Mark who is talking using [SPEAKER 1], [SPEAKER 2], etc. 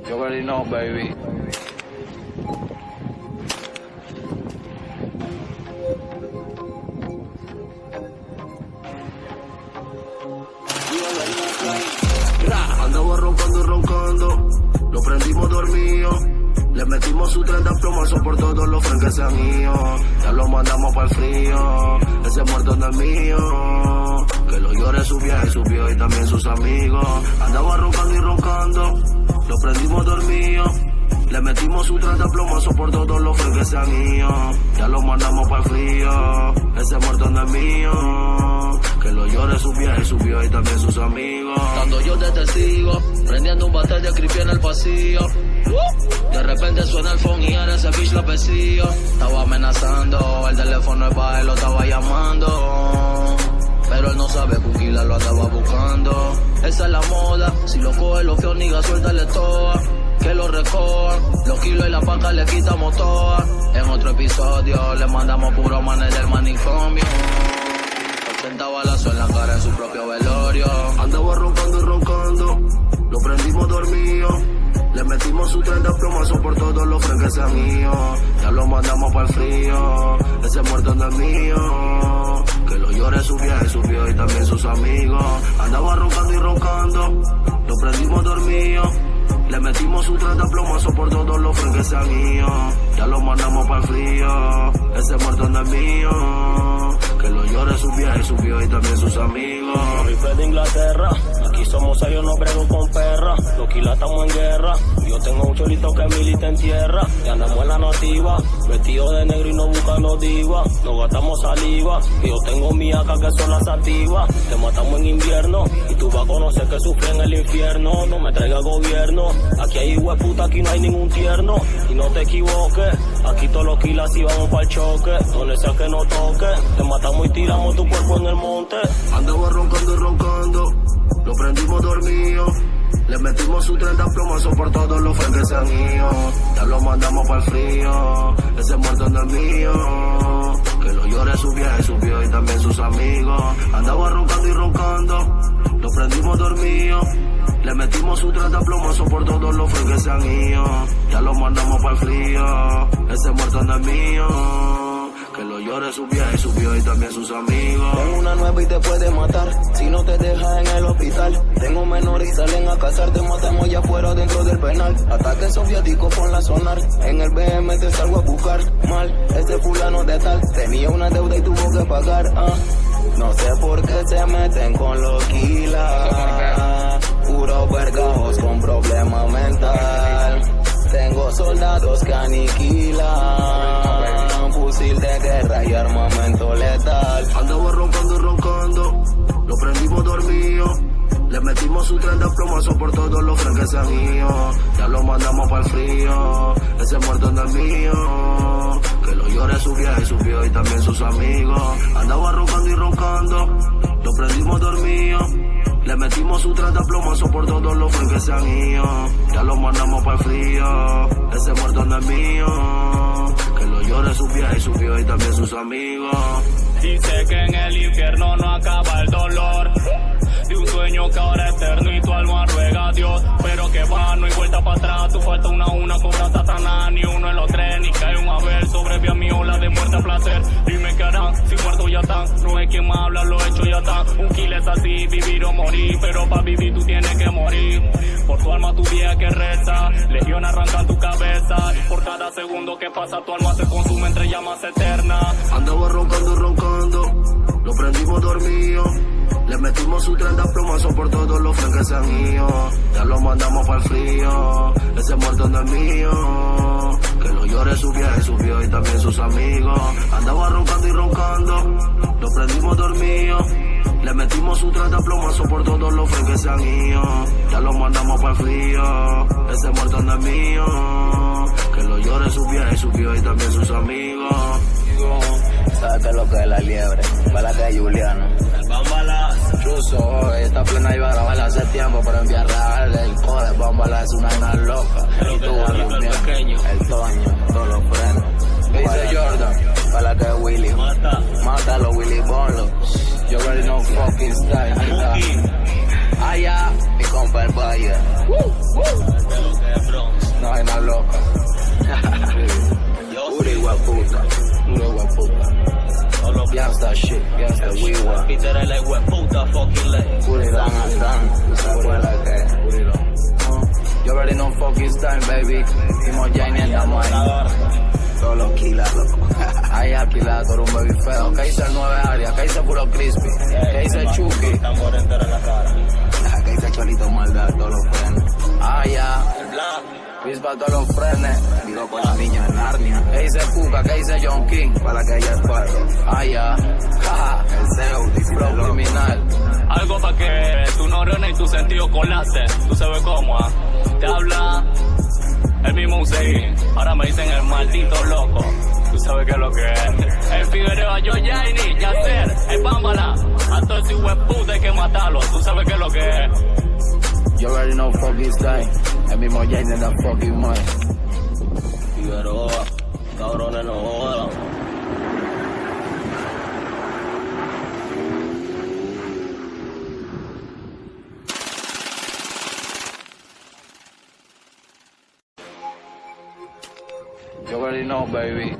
[SPEAKER 1] You already know, baby.
[SPEAKER 2] Andaba roncando y roncando, lo prendimos dormido. Le metimos su 30 plomazo por todos los friends que se han ido. Ya lo mandamos para el frío, ese muerto no es mío. Que lo llore su viaje, subió y también sus amigos. Andaba roncando y roncando, lo prendimos dormido. Le metimos su 30 plomazo por todos los friends que se han ido. Ya lo mandamos para el frío, ese muerto no es mío. Que lo llore su viaje, subió y también sus amigos.
[SPEAKER 3] Estando yo de testigo, prendiendo un bate de creepy en el pasillo. De repente suena el phone y era ese bitch la pesío. Estaba amenazando, el teléfono es para él, lo estaba llamando. Pero él no sabe que un killer lo andaba buscando. Esa es la moda, si lo coge los feos niggas, suéltale toa. Que lo recojan, los kilos y la paca le quitamos toa. En otro episodio le mandamos puro manes del manicomio. 80 balazos en la cara en su propio velorio.
[SPEAKER 2] Andaba roncando y roncando, lo prendimos dormido. Le metimos su 30 plomazos por todos los friends que se han ido. Ya lo mandamos para el frío, ese muerto no es mío. Que lo llore su viaje, subió y también sus amigos. Andaba roncando y roncando, lo prendimos dormido. Le metimos su 30 plomazos por todos los friends que se han ido. Ya lo mandamos para el frío, ese muerto no es mío. Que lo llore su viaje, subió y también sus amigos.
[SPEAKER 4] Rifle de Inglaterra, aquí somos serios, no brego con perra. Los kilas estamos en guerra, yo tengo un cholito que milita en tierra. Y andamos en la nativa, vestido de negro y no buscando diva. Nos gastamos saliva, y yo tengo mi AK que son las activas. Te matamos en invierno, y tú vas a conocer que sufrí en el infierno. No me traiga gobierno, aquí hay hueputa, aquí no hay ningún tierno. Y no te equivoques, aquí todos los kilas y vamos para el choque. Donde sea que no toque, te matamos y tiramos tu cuerpo en el monte.
[SPEAKER 2] Andaba roncando y roncando, lo prendimos dormido. Le metimos su 30 plomazos por todos los friends que se han ido. Ya lo mandamos para el frío, ese muerto no es mío. Que lo llore su viaje, subió y también sus amigos. Andaba roncando y roncando, lo prendimos dormido. Le metimos su 30 plomazos por todos los friends que se han ido. Ya lo mandamos para el frío, ese muerto no es mío. Que lo llore su viaje, subió y también sus amigos.
[SPEAKER 3] Tengo una nueva y te puede matar si no te deja en el hospital. Tengo menores y salen a cazar, te matamos ya fuera dentro del penal. Ataque soviético con la sonar, en el BM te salgo a buscar. Mal, ese fulano de tal, tenía una deuda y tuvo que pagar. No sé por qué se meten con los kilas, puros vergajos con problema mental. Tengo soldados que aniquilan, fusil de guerra y armamento letal.
[SPEAKER 2] Andaba roncando y roncando, lo prendimos dormido. Le metimos su 30 plomazos por todos los friends que se han ido. Ya lo mandamos para el frío, ese muerto no es mío. Que lo llore su viaje, subió y también sus amigos. Andaba roncando y roncando, lo prendimos dormido. Le metimos su 30 plomazos por todos los friends que se han ido. Ya lo mandamos para el frío, ese muerto no es mío. Que lo llore su viaje, subió y también sus amigos.
[SPEAKER 4] Dice que en el infierno no acaba el dolor de un sueño que ahora es eterno y tu alma ruega a Dios. Pero que va, no hay vuelta para atrás, tú falta una cobra Satanás. Ni uno en los tres, ni cae un haber. Sobrevive a mi ola de muerte a placer. Dime qué harán, si muertos ya están. No es quien más habla, lo hecho ya está. Un kill es así, vivir o morir. Pero para vivir tú tienes que morir. Por tu alma tu vida que reza, legión arranca tu cabeza. Y por cada segundo que pasa tu alma se consume entre llamas eternas.
[SPEAKER 2] Andaba roncando y roncando, lo prendimos dormido. Le metimos su 30 plomazos por todos los friends que se han ido. Ya lo mandamos para el frío, ese muerto no es mío. Que lo llore su viaje, subió y también sus amigos. Andaba roncando y roncando, lo prendimos dormido. Le metimos su 30 plomazos por todos los friends que se han ido. Ya lo mandamos para el frío, ese muerto no es mío. Que lo llore su viaje, subió y también sus amigos.
[SPEAKER 3] ¿Sabes qué es lo que es la liebre? ¿Verdad que es Juliano?
[SPEAKER 4] El Bambala,
[SPEAKER 3] Ruso, hoy está plena y va a grabar hace tiempo, pero enviarle el code, Bambala es una nena loca. Y tú, el Toño, todos los frenos. Dice Jordan, ¿verdad que es Willy? Mátalo, Willy, ponlo. You already know fucking style, nigga. Allá, mi compa el Valle. No hay nada loca.
[SPEAKER 2] Pura hueputa.
[SPEAKER 3] Puro hueputa. Gangsta shit, gangsta wiwa.
[SPEAKER 4] Peter es like hueputa fucking ley.
[SPEAKER 3] Put it on, tú sabes cuál es que. Put it on. You already know fucking time, baby. Dimos ya y ni andamos ahí.
[SPEAKER 2] Todos los kilas, loco.
[SPEAKER 3] Ahí alquilado, tú eres un baby feo. ¿Qué dice el 9 área? ¿Qué dice puro crispy? ¿Qué dice el Chucky?
[SPEAKER 4] Tambor entero en la cara.
[SPEAKER 2] Que dice Cholito maldad, todos los frenes.
[SPEAKER 3] Ah, ya.
[SPEAKER 4] El black.
[SPEAKER 3] Pispa todos los frenes.
[SPEAKER 2] Digo con la niña en Narnia.
[SPEAKER 3] ¿Qué dice Cuca? ¿Qué dice John King?
[SPEAKER 2] Para que ella es paro.
[SPEAKER 3] Ah, ya. Jaja.
[SPEAKER 2] El CEO, dice
[SPEAKER 3] Flow
[SPEAKER 2] loco.
[SPEAKER 3] criminal.
[SPEAKER 4] Algo pa' que tu neurona y tu sentido colapse. Tú sabes cómo, ah. Te habla el mismo Hussein. Ahora me dicen el maldito loco. Tú sabes qué es lo que es. El Figueroa, yo Yaini, Yacer, el Bámbala. A todos esos hueputa hay que matarlos. Tú sabes qué es lo que es.
[SPEAKER 3] You already know fucking time. El mismo Jane en la fucking mind.
[SPEAKER 4] Figueroa, cabrones no jodan.
[SPEAKER 3] You already know, baby.